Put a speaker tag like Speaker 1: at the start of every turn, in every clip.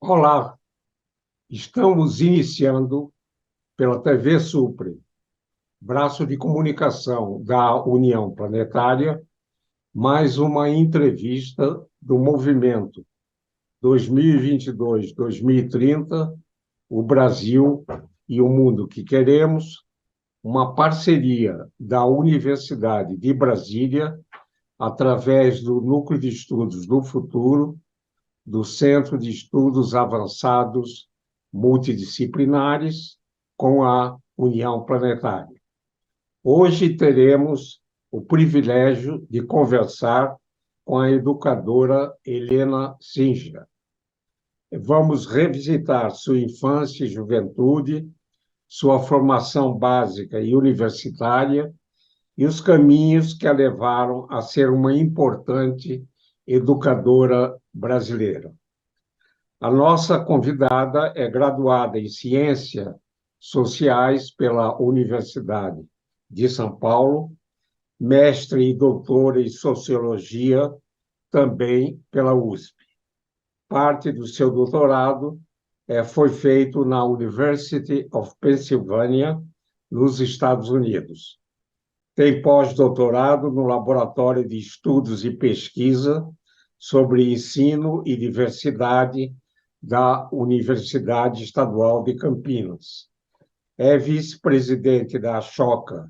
Speaker 1: Olá, estamos iniciando pela TV Supre, braço de comunicação da União Planetária, mais uma entrevista do movimento 2022-2030, o Brasil e o mundo que queremos, uma parceria da Universidade de Brasília, através do Núcleo de Estudos do Futuro, do Centro de Estudos Avançados Multidisciplinares com a União Planetária. Hoje teremos o privilégio de conversar com a educadora Helena Singer. Vamos revisitar sua infância e juventude, sua formação básica e universitária e os caminhos que a levaram a ser uma importante educadora brasileira. A nossa convidada é graduada em Ciências Sociais pela Universidade de São Paulo, mestre e doutora em Sociologia também pela USP. Parte do seu doutorado foi feito na University of Pennsylvania, nos Estados Unidos. Tem pós-doutorado no Laboratório de Estudos e Pesquisa sobre Ensino e Diversidade da Universidade Estadual de Campinas. É vice-presidente da Ashoka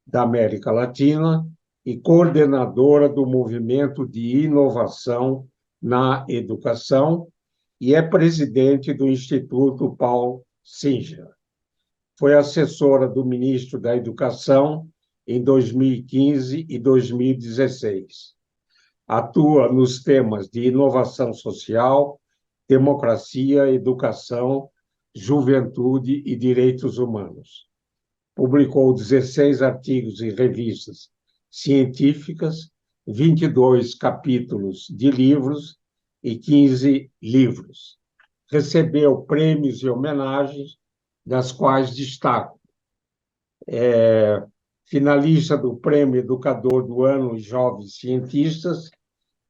Speaker 1: da América Latina e coordenadora do Movimento de Inovação na Educação e é presidente do Instituto Paul Singer. Foi assessora do ministro da Educação em 2015 e 2016. Atua nos temas de inovação social, democracia, educação, juventude e direitos humanos. Publicou 16 artigos em revistas científicas, 22 capítulos de livros e 15 livros. Recebeu prêmios e homenagens, das quais destaco finalista do Prêmio Educador do Ano Jovens Cientistas,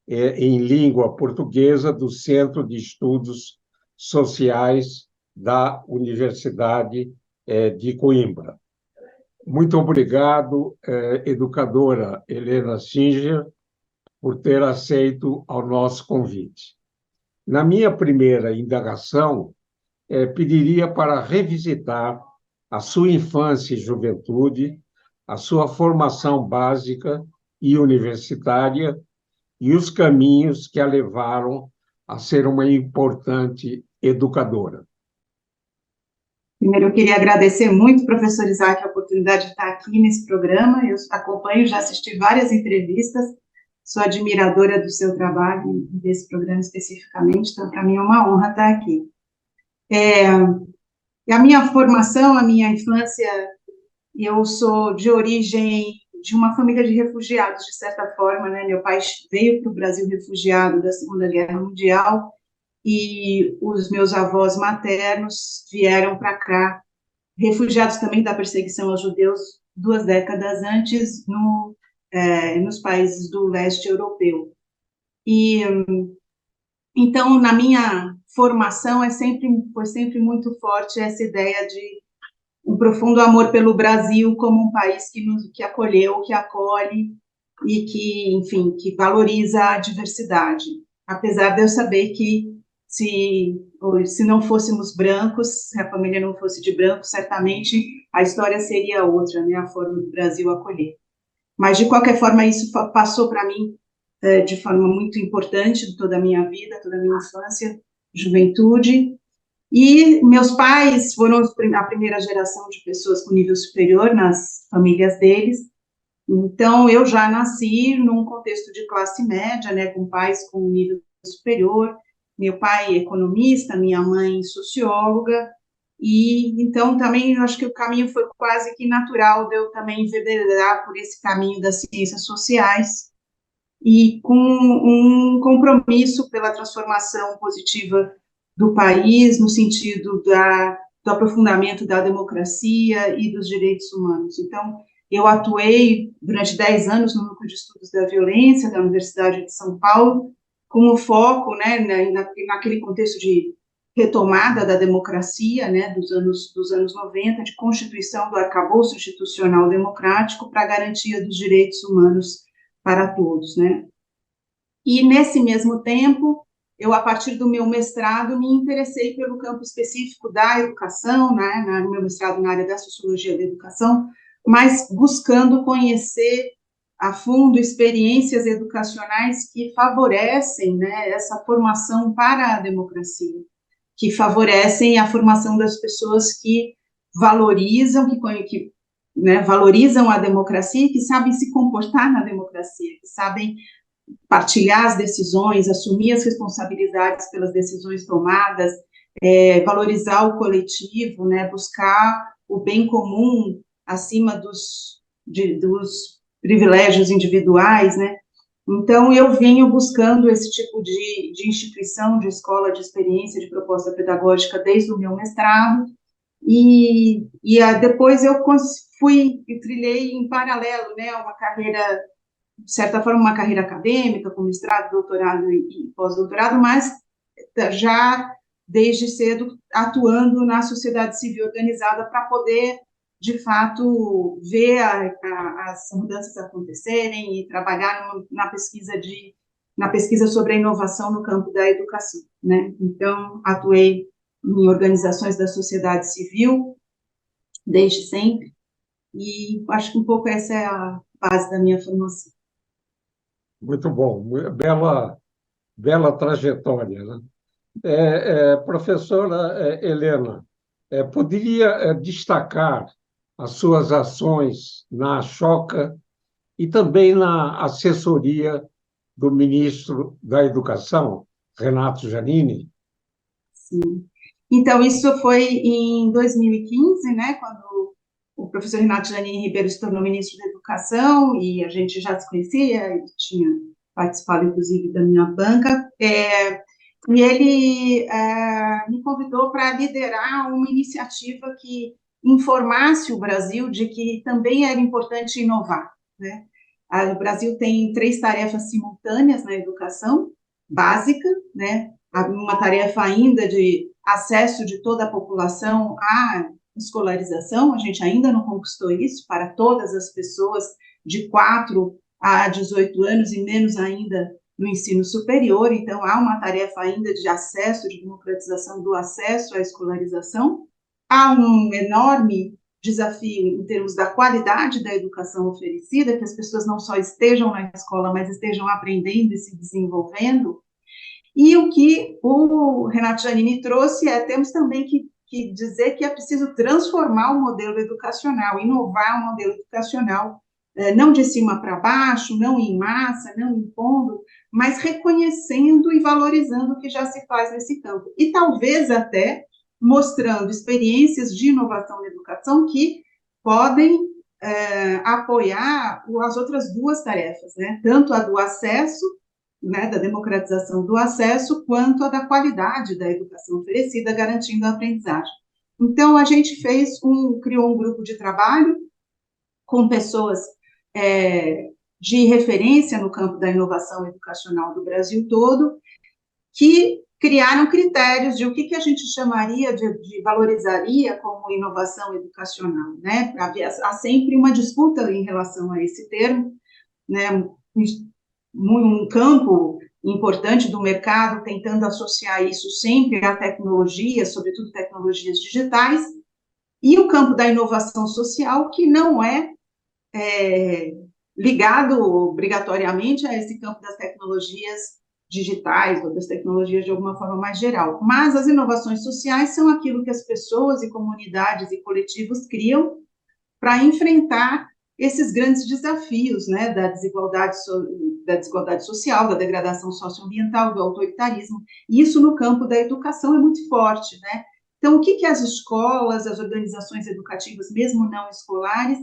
Speaker 1: em língua portuguesa, do Centro de Estudos Sociais da Universidade de Coimbra. Muito obrigado, educadora Helena Singer, por ter aceito ao nosso convite. Na minha primeira indagação, pediria para revisitar a sua infância e juventude, a sua formação básica e universitária e os caminhos que a levaram a ser uma importante educadora.
Speaker 2: Primeiro, eu queria agradecer muito, professor Isaac, a oportunidade de estar aqui nesse programa. Eu acompanho, já assisti várias entrevistas, sou admiradora do seu trabalho e desse programa especificamente, então, para mim é uma honra estar aqui. A minha formação, a minha infância, eu sou de origem de uma família de refugiados, de certa forma, né? Meu pai veio para o Brasil refugiado da Segunda Guerra Mundial e os meus avós maternos vieram para cá, refugiados também da perseguição aos judeus, 2 décadas antes, nos países do leste europeu. E, então, na minha formação, foi sempre muito forte essa ideia de um profundo amor pelo Brasil como um país que acolheu, que acolhe e que, enfim, que valoriza a diversidade. Apesar de eu saber que se não fôssemos brancos, se a família não fosse de branco, certamente a história seria outra, né, a forma do Brasil acolher. Mas, de qualquer forma, isso passou para mim de forma muito importante toda a minha vida, toda a minha infância, juventude. E meus pais foram a primeira geração de pessoas com nível superior nas famílias deles. Então, eu já nasci num contexto de classe média, né, com pais com nível superior. Meu pai economista, minha mãe socióloga. E então também acho que o caminho foi quase que natural de eu também enveredar por esse caminho das ciências sociais e com um compromisso pela transformação positiva do país, no sentido do aprofundamento da democracia e dos direitos humanos. Então, eu atuei durante 10 anos no Núcleo de Estudos da Violência da Universidade de São Paulo, com o foco, né, naquele contexto de retomada da democracia, né, dos anos 90, de constituição do arcabouço institucional democrático para a garantia dos direitos humanos para todos, né. E, nesse mesmo tempo, eu, a partir do meu mestrado, me interessei pelo campo específico da educação, né, no meu mestrado na área da sociologia da educação, mas buscando conhecer a fundo experiências educacionais que favorecem, né, essa formação para a democracia, que favorecem a formação das pessoas que valorizam, né, valorizam a democracia, que sabem se comportar na democracia, que sabem partilhar as decisões, assumir as responsabilidades pelas decisões tomadas, valorizar o coletivo, né, buscar o bem comum acima dos privilégios individuais, né. Então, eu venho buscando esse tipo de instituição, de escola, de experiência, de proposta pedagógica desde o meu mestrado, e depois eu fui e trilhei em paralelo, né, uma carreira, de certa forma, uma carreira acadêmica, com mestrado, doutorado e pós-doutorado, mas já desde cedo atuando na sociedade civil organizada para poder, de fato, ver as mudanças acontecerem e trabalhar na pesquisa sobre a inovação no campo da educação, né? Então, atuei em organizações da sociedade civil desde sempre, e acho que um pouco essa é a base da minha formação.
Speaker 1: Muito bom, bela trajetória, né? Professora Helena, poderia destacar as suas ações na Choca e também na assessoria do ministro da Educação, Renato Giannini?
Speaker 2: Sim. Então, isso foi em 2015, né, quando o professor Renato Giannini Ribeiro se tornou ministro da Educação, e a gente já se conhecia, ele tinha participado, inclusive, da minha banca, e ele me convidou para liderar uma iniciativa que informasse o Brasil de que também era importante inovar, né? O Brasil tem 3 tarefas simultâneas na educação básica, né? Uma tarefa ainda de acesso de toda a população à escolarização, a gente ainda não conquistou isso para todas as pessoas de 4 a 18 anos e menos ainda no ensino superior, então há uma tarefa ainda de acesso, de democratização do acesso à escolarização, há um enorme desafio em termos da qualidade da educação oferecida, que as pessoas não só estejam na escola, mas estejam aprendendo e se desenvolvendo. E o que o Renato Giannini trouxe temos também que dizer que é preciso transformar o modelo educacional, inovar o modelo educacional, não de cima para baixo, não em massa, não impondo, mas reconhecendo e valorizando o que já se faz nesse campo. E talvez até mostrando experiências de inovação na educação que podem apoiar as outras 2 tarefas, né? Tanto a do acesso, né, da democratização do acesso, quanto a da qualidade da educação oferecida, garantindo a aprendizagem. Então, a gente criou um grupo de trabalho com pessoas de referência no campo da inovação educacional do Brasil todo, que criaram critérios de o que a gente chamaria valorizaria como inovação educacional, né? Há sempre uma disputa em relação a esse termo, né? Um campo importante do mercado tentando associar isso sempre à tecnologia, sobretudo tecnologias digitais, e o campo da inovação social, que não é ligado obrigatoriamente a esse campo das tecnologias digitais ou das tecnologias de alguma forma mais geral. Mas as inovações sociais são aquilo que as pessoas e comunidades e coletivos criam para enfrentar esses grandes desafios, né, da desigualdade social, da degradação socioambiental, do autoritarismo. E isso no campo da educação é muito forte, né? Então, o que as escolas, as organizações educativas, mesmo não escolares,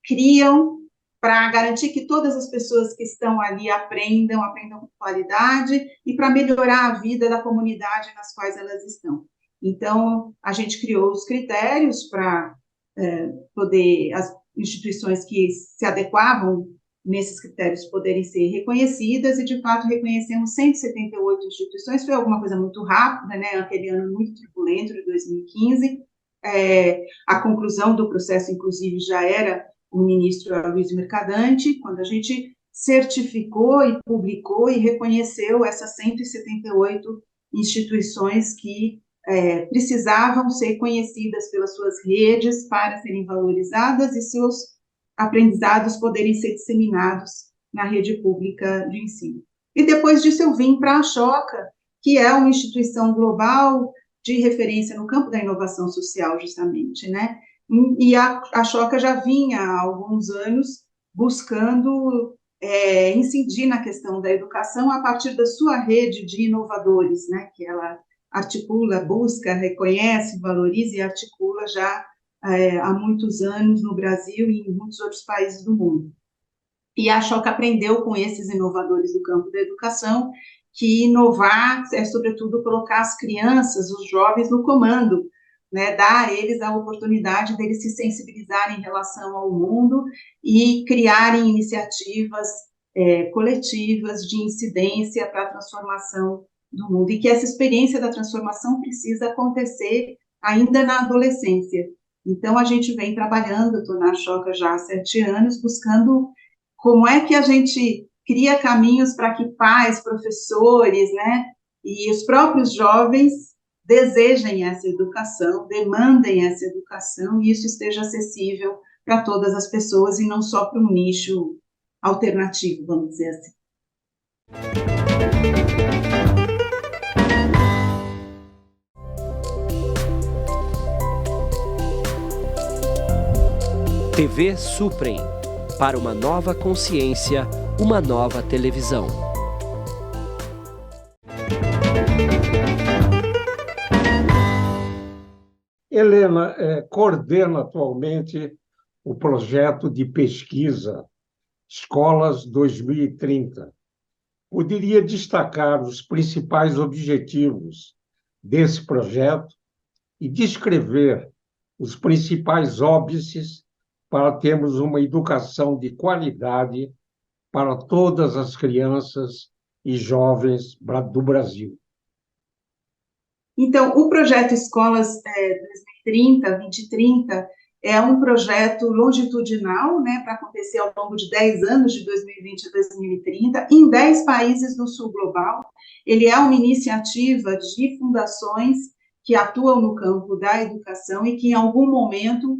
Speaker 2: criam para garantir que todas as pessoas que estão ali aprendam com qualidade e para melhorar a vida da comunidade nas quais elas estão. Então, a gente criou os critérios para poder, as instituições que se adequavam nesses critérios poderem ser reconhecidas, e, de fato, reconhecemos 178 instituições. Foi alguma coisa muito rápida, né? Aquele ano muito turbulento, de 2015. A conclusão do processo, inclusive, já era o ministro Aloysio Mercadante, quando a gente certificou e publicou e reconheceu essas 178 instituições que precisavam ser conhecidas pelas suas redes para serem valorizadas e seus aprendizados poderem ser disseminados na rede pública de ensino. E depois disso eu vim para a Ashoka, que é uma instituição global de referência no campo da inovação social, justamente, né? E a Ashoka já vinha há alguns anos buscando incidir na questão da educação a partir da sua rede de inovadores, né? Que ela articula, busca, reconhece, valoriza e articula já há muitos anos no Brasil e em muitos outros países do mundo. E a Ashoka aprendeu com esses inovadores do campo da educação que inovar é, sobretudo, colocar as crianças, os jovens no comando, né, dar a eles a oportunidade deles se sensibilizarem em relação ao mundo e criarem iniciativas coletivas de incidência para a transformação do mundo, e que essa experiência da transformação precisa acontecer ainda na adolescência. Então, a gente vem trabalhando, estou na Ashoka já há 7 anos, buscando como é que a gente cria caminhos para que pais, professores, né, e os próprios jovens desejem essa educação, demandem essa educação, e isso esteja acessível para todas as pessoas e não só para um nicho alternativo, vamos dizer assim.
Speaker 3: TV Suprem. Para uma nova consciência, uma nova televisão.
Speaker 1: Helena coordena atualmente o projeto de pesquisa Escolas 2030. Poderia destacar os principais objetivos desse projeto e descrever os principais óbices para termos uma educação de qualidade para todas as crianças e jovens do Brasil.
Speaker 2: Então, o projeto Escolas 2030, 2030, é um projeto longitudinal, né, para acontecer ao longo de 10 anos, de 2020 a 2030, em 10 países do sul global. Ele é uma iniciativa de fundações que atuam no campo da educação e que, em algum momento,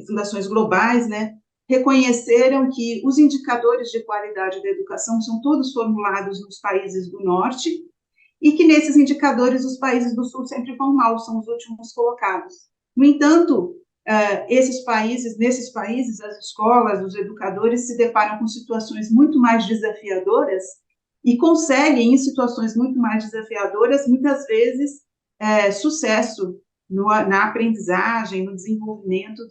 Speaker 2: fundações globais, né, reconheceram que os indicadores de qualidade da educação são todos formulados nos países do norte, e que nesses indicadores os países do sul sempre vão mal, são os últimos colocados. No entanto, nesses países, as escolas, os educadores se deparam com situações muito mais desafiadoras e conseguem, em situações muito mais desafiadoras, muitas vezes, sucesso na aprendizagem, no desenvolvimento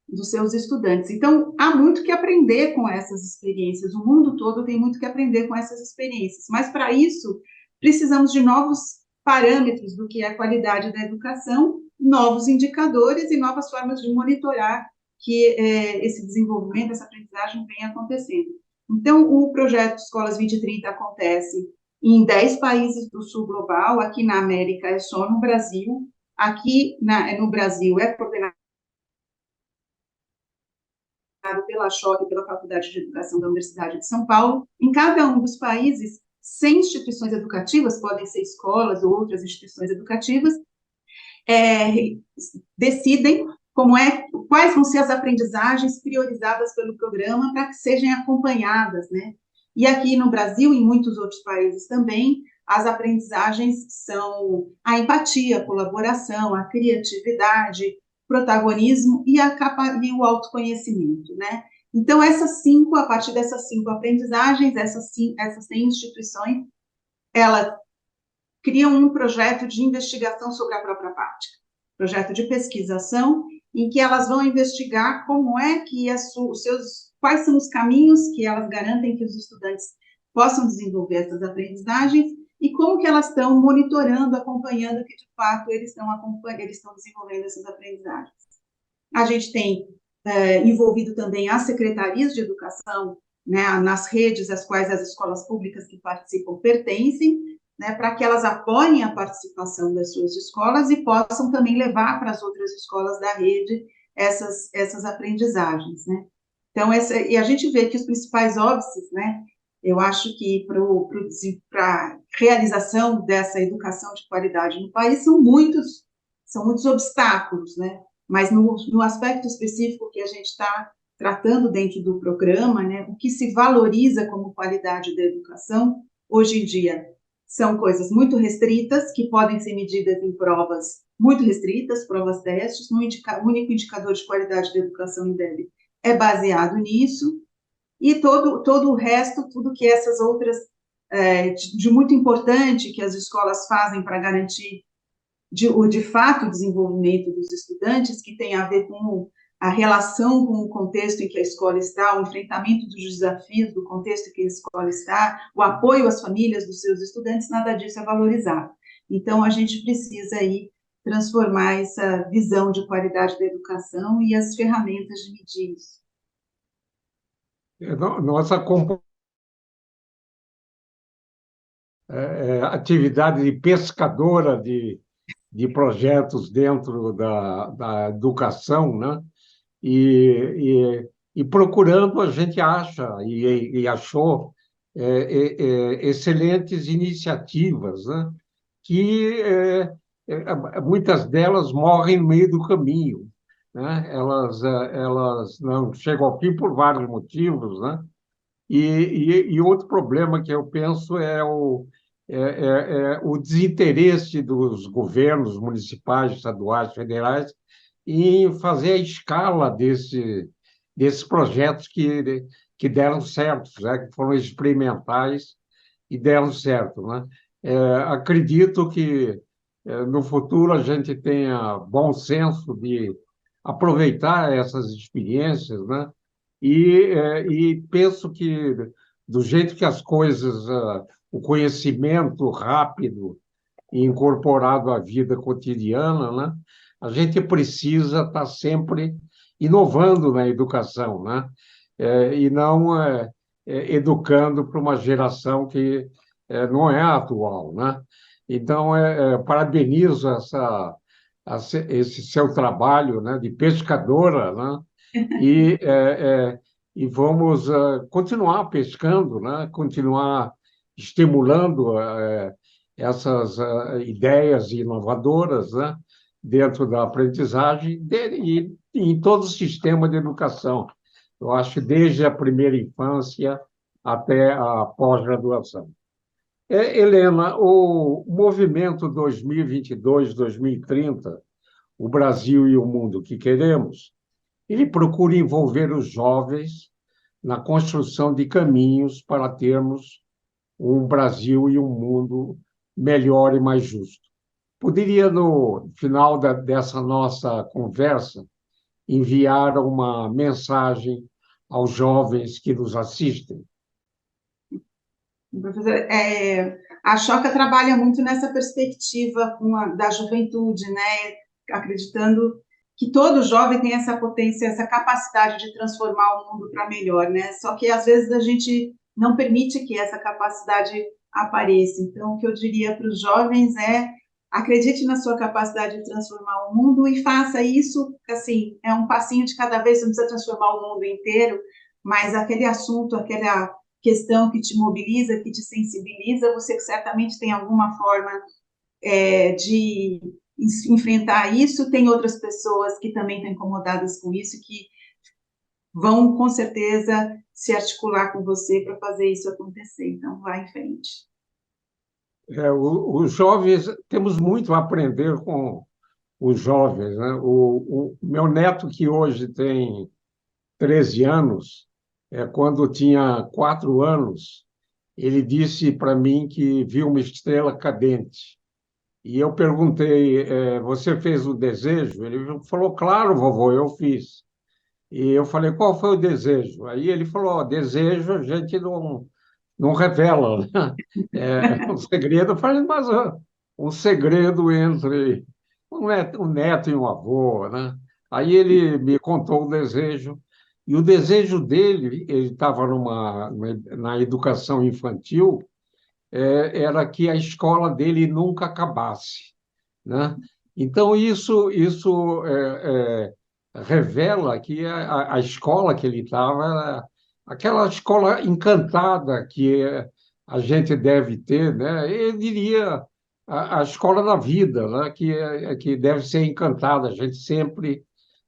Speaker 2: dos seus estudantes. Então, há muito que aprender com essas experiências, o mundo todo tem muito que aprender com essas experiências, mas, para isso, precisamos de novos parâmetros do que é a qualidade da educação, novos indicadores e novas formas de monitorar que esse desenvolvimento, essa aprendizagem venha acontecendo. Então, o projeto Escolas 2030 acontece em 10 países do sul global, aqui na América é só no Brasil, aqui no Brasil é coordenado pela Ashoka e pela Faculdade de Educação da Universidade de São Paulo. Em cada um dos países, 100 instituições educativas, podem ser escolas ou outras instituições educativas, decidem quais vão ser as aprendizagens priorizadas pelo programa para que sejam acompanhadas, né? E aqui no Brasil, e em muitos outros países também, as aprendizagens são a empatia, a colaboração, a criatividade, protagonismo e o autoconhecimento, né? Então, a partir dessas 5 aprendizagens, essas 100 instituições, elas criam um projeto de investigação sobre a própria prática, projeto de pesquisação, em que elas vão investigar como é que quais são os caminhos que elas garantem que os estudantes possam desenvolver essas aprendizagens e como que elas estão monitorando, acompanhando que, de fato, eles estão desenvolvendo essas aprendizagens. A gente tem envolvido também as secretarias de educação né, nas redes às quais as escolas públicas que participam pertencem, né, para que elas apoiem a participação das suas escolas e possam também levar para as outras escolas da rede essas aprendizagens, né? Então, e a gente vê que os principais óbices, né, eu acho que para a realização dessa educação de qualidade no país são muitos obstáculos, né? Mas no aspecto específico que a gente está tratando dentro do programa, né, o que se valoriza como qualidade da educação, hoje em dia, são coisas muito restritas, que podem ser medidas em provas muito restritas, provas testes, o único indicador de qualidade da educação em INDEB é baseado nisso, e todo o resto, tudo que essas outras, de muito importante que as escolas fazem para garantir, de fato, o desenvolvimento dos estudantes, que tem a ver com a relação com o contexto em que a escola está, o enfrentamento dos desafios do contexto em que a escola está, o apoio às famílias dos seus estudantes, nada disso é valorizado. Então, a gente precisa aí transformar essa visão de qualidade da educação e as ferramentas de medir isso.
Speaker 1: Nossa atividade de pescadora de projetos dentro da educação, né? E procurando, a gente acha e achou excelentes iniciativas, né? Que muitas delas morrem no meio do caminho, né? Elas não chegam ao fim por vários motivos, né? E outro problema que eu penso é o desinteresse dos governos municipais, estaduais, federais, em fazer a escala desses projetos que deram certo, né? Que foram experimentais e deram certo, né? Acredito que no futuro a gente tenha bom senso de aproveitar essas experiências, né? E penso que, do jeito que as coisas, o conhecimento rápido e incorporado à vida cotidiana, né? A gente precisa estar sempre inovando na educação, né? E não educando para uma geração que não é atual, né? Então, parabenizo esse seu trabalho, né, de pescadora, né? E, e vamos continuar pescando, né? Continuar estimulando essas ideias inovadoras, né? Dentro da aprendizagem e em todo o sistema de educação. Eu acho desde a primeira infância até a pós-graduação. Helena, o movimento 2022-2030, o Brasil e o mundo que queremos, ele procura envolver os jovens na construção de caminhos para termos um Brasil e um mundo melhor e mais justo. Poderia, no final dessa nossa conversa, enviar uma mensagem aos jovens que nos assistem?
Speaker 2: Professor, a Choca trabalha muito nessa perspectiva da juventude, né? Acreditando que todo jovem tem essa potência, essa capacidade de transformar o mundo para melhor, né? Só que às vezes a gente não permite que essa capacidade apareça. Então, o que eu diria para os jovens é: acredite na sua capacidade de transformar o mundo e faça isso, assim, é um passinho de cada vez, você não precisa transformar o mundo inteiro, mas aquele assunto, aquela questão que te mobiliza, que te sensibiliza, você certamente tem alguma forma de enfrentar isso. Tem outras pessoas que também estão incomodadas com isso, que vão, com certeza, se articular com você para fazer isso acontecer. Então, vá em frente.
Speaker 1: Os jovens, temos muito a aprender com os jovens, né? O meu neto, que hoje tem 13 anos, quando tinha 4 anos, ele disse para mim que viu uma estrela cadente. E eu perguntei, você fez o desejo? Ele falou, claro, vovô, eu fiz. E eu falei, qual foi o desejo? Aí ele falou, desejo a gente não revela, né? Um segredo. Eu falei, mas um segredo entre um neto e um avô, né? Aí ele me contou o desejo E o desejo dele, ele estava na educação infantil, era que a escola dele nunca acabasse, né? Então, isso revela que a escola que ele estava era aquela escola encantada que a gente deve ter, né? Eu diria a escola da vida, né? Que deve ser encantada. A gente sempre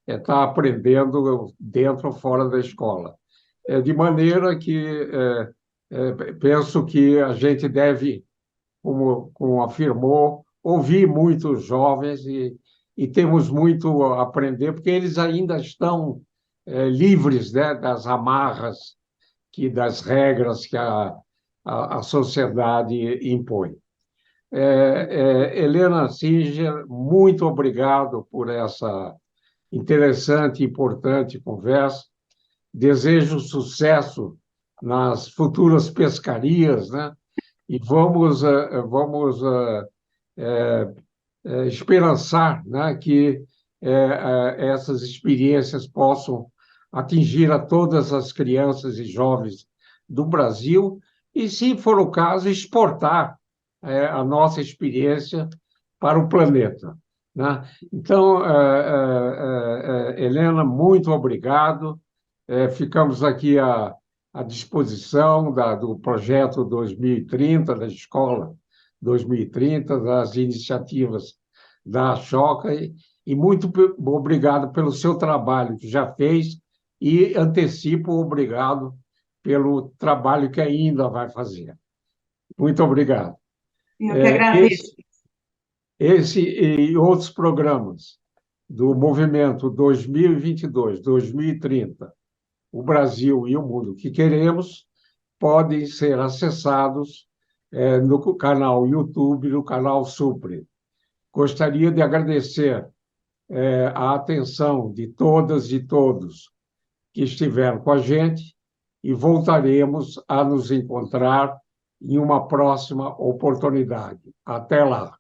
Speaker 1: está aprendendo dentro ou fora da escola. De maneira que penso que a gente deve, como afirmou, ouvir muitos jovens e temos muito a aprender, porque eles ainda estão livres, né, das amarras, das regras que a sociedade impõe. Helena Singer, muito obrigado por essa interessante e importante conversa. Desejo sucesso nas futuras pescarias, né? E vamos esperançar, né, que essas experiências possam atingir a todas as crianças e jovens do Brasil e, se for o caso, exportar a nossa experiência para o planeta, né? Então, Helena, muito obrigado. Ficamos aqui à disposição do projeto 2030, da Escola 2030, das iniciativas da Choca, e muito obrigado pelo seu trabalho que já fez e antecipo obrigado pelo trabalho que ainda vai fazer. Muito obrigado.
Speaker 2: Eu que agradeço.
Speaker 1: Esse e outros programas do movimento 2022-2030, o Brasil e o mundo que queremos, podem ser acessados no canal YouTube, no canal Supre. Gostaria de agradecer a atenção de todas e todos que estiveram com a gente e voltaremos a nos encontrar em uma próxima oportunidade. Até lá.